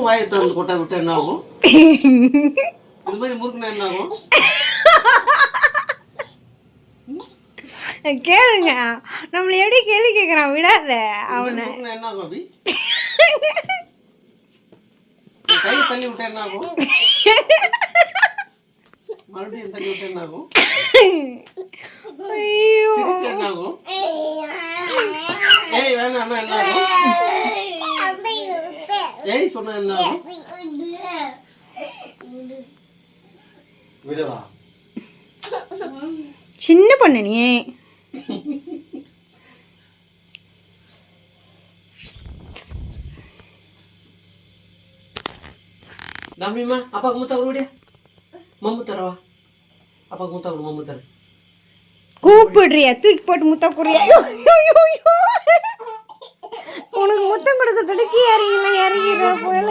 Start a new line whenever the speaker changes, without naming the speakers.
தினமும் வாயை திறந்து கொட்டா விட்டா என்ன ஆகும்? இது மாதிரி முறுக்குனா என்ன ஆகும்?
கேளுங்க, நம்மள எப்படி கேள்வி கேட்கறான், விடாத அவனை.
என்ன ஆகும் அபி? கை தள்ளி விட்டா என்ன ஆகும்? மறுபடியும் தள்ளி விட்டா என்ன ஆகும்? சிரிச்சா என்ன ஆகும்? ஏய் வேணாம் என்ன ஆகும்? ஏய் சொன்னா என்ன ஆகும்? விடவா?
சின்ன பொண்ணு நீ.
தம்பிமா அப்பாக்கு முத்தா கொடுடியா. மம்மு தரவா? அப்பாக்கு முத்தா கொடு, மம்மு தர.
கூப்பிடுறியா? தூக்கி போட்டு முத்தம் குடுறியா? உனக்கு முத்தம் கொடுக்க துடுக்கி இறங்கிடுற போல.